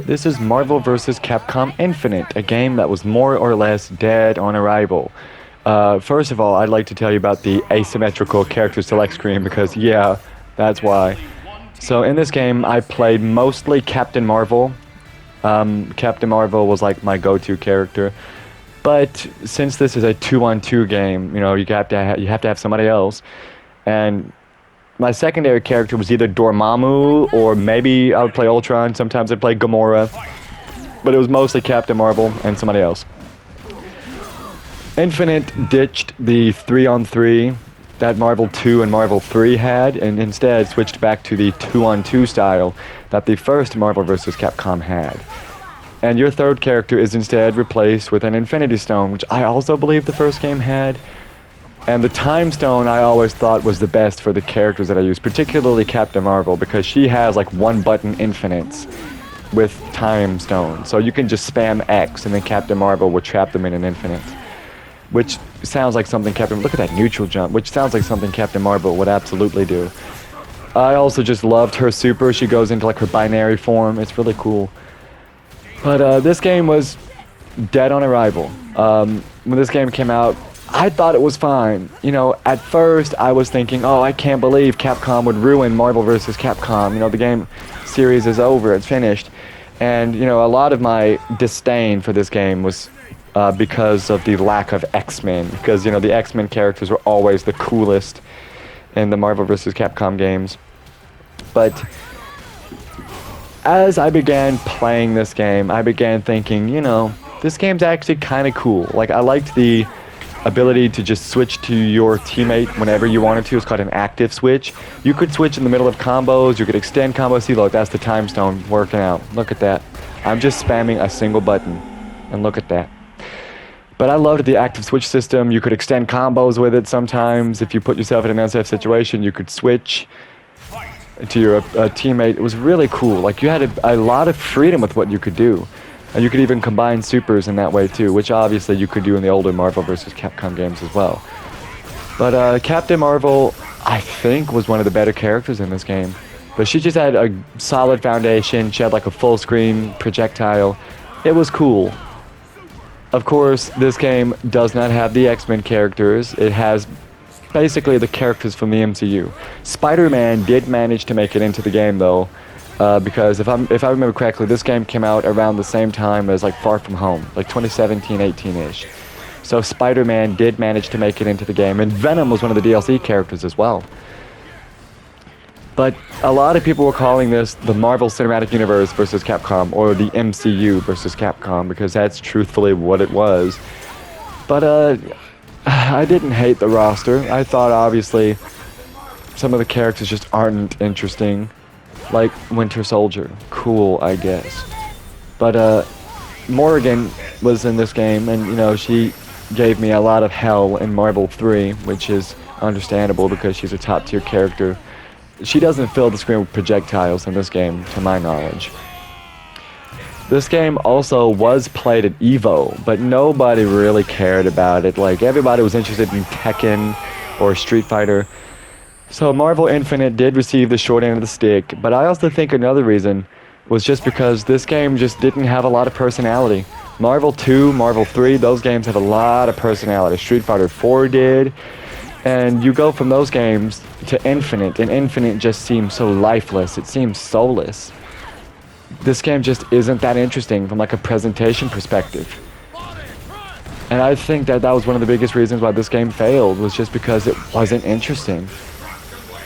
This is Marvel vs. Capcom Infinite, a game that was more or less dead on arrival. First of all, I'd like to tell you about the asymmetrical character select screen because, yeah, that's why. So in this game, I played mostly Captain Marvel. Captain Marvel was like my go-to character. But since this is a 2-on-2 game, you know, you have to have somebody else. And my secondary character was either Dormammu or maybe I would play Ultron. Sometimes I'd play Gamora. But it was mostly Captain Marvel and somebody else. Infinite ditched the 3-on-3 that Marvel 2 and Marvel 3 had, and instead switched back to the 2-on-2 style that the first Marvel vs. Capcom had. And your third character is instead replaced with an Infinity Stone, which I also believe the first game had. And the Time Stone I always thought was the best for the characters that I use, particularly Captain Marvel, because she has like one-button infinites with Time Stone. So you can just spam X and then Captain Marvel will trap them in an infinite. Which sounds like something look at that neutral jump, which sounds like something Captain Marvel would absolutely do. I also just loved her super. She goes into like her binary form. It's really cool. But this game was dead on arrival. When this game came out, I thought it was fine. You know, at first I was thinking, oh, I can't believe Capcom would ruin Marvel vs. Capcom. You know, the game series is over, it's finished. And, you know, a lot of my disdain for this game was because of the lack of X-Men. Because, you know, the X-Men characters were always the coolest in the Marvel vs. Capcom games. But as I began playing this game, I began thinking, you know, this game's actually kind of cool. Like, I liked the ability to just switch to your teammate whenever you wanted to. It's called an active switch. You could switch in the middle of combos, you could extend combos. See, look, that's the Time Stone working out. Look at that. I'm just spamming a single button, and look at that. But I loved the active switch system. You could extend combos with it sometimes. If you put yourself in an unsafe situation, you could switch to your teammate. It was really cool. Like, you had a lot of freedom with what you could do. And you could even combine supers in that way too, which obviously you could do in the older Marvel vs. Capcom games as well. But Captain Marvel, I think, was one of the better characters in this game. But she just had a solid foundation. She had like a full screen projectile. It was cool. Of course, this game does not have the X-Men characters. It has basically the characters from the MCU. Spider-Man did manage to make it into the game though. Because if I remember correctly, this game came out around the same time as like Far From Home, like 2017, 18-ish. So Spider-Man did manage to make it into the game, and Venom was one of the DLC characters as well. But a lot of people were calling this the Marvel Cinematic Universe versus Capcom, or the MCU versus Capcom, because that's truthfully what it was. But I didn't hate the roster. I thought obviously some of the characters just aren't interesting. Like Winter Soldier. Cool, I guess. But Morrigan was in this game, and you know, she gave me a lot of hell in Marvel 3, which is understandable because she's a top tier character. She doesn't fill the screen with projectiles in this game, to my knowledge. This game also was played at EVO, but nobody really cared about it. Like, everybody was interested in Tekken or Street Fighter. So Marvel Infinite did receive the short end of the stick, but I also think another reason was just because this game just didn't have a lot of personality. Marvel 2, Marvel 3, those games have a lot of personality. Street Fighter 4 did. And you go from those games to Infinite, and Infinite just seems so lifeless. It seems soulless. This game just isn't that interesting from like a presentation perspective. And I think that was one of the biggest reasons why this game failed, was just because it wasn't interesting.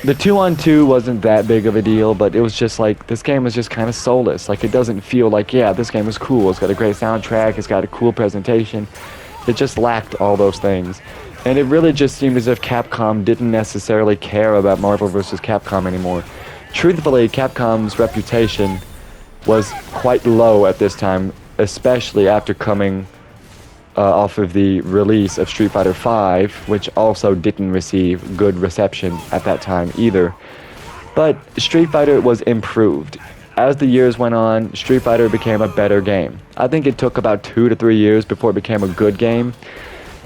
The 2-on-2 wasn't that big of a deal, but it was just like, this game was just kind of soulless. Like, it doesn't feel like, yeah, this game is cool. It's got a great soundtrack. It's got a cool presentation. It just lacked all those things. And it really just seemed as if Capcom didn't necessarily care about Marvel vs. Capcom anymore. Truthfully, Capcom's reputation was quite low at this time, especially after coming off of the release of Street Fighter V, which also didn't receive good reception at that time either. But Street Fighter was improved. As the years went on, Street Fighter became a better game. I think it took about 2 to 3 years before it became a good game.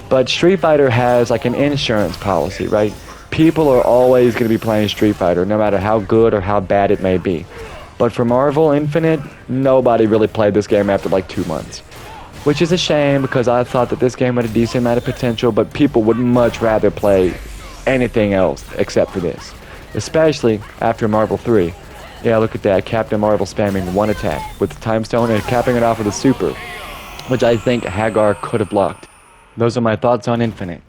But Street Fighter has like an insurance policy, right? People are always going to be playing Street Fighter, no matter how good or how bad it may be. But for Marvel Infinite, nobody really played this game after like 2 months. Which is a shame because I thought that this game had a decent amount of potential, but people would much rather play anything else except for this. Especially after Marvel 3. Yeah, look at that, Captain Marvel spamming one attack with the Time Stone and capping it off with a super, which I think Hagar could have blocked. Those are my thoughts on Infinite.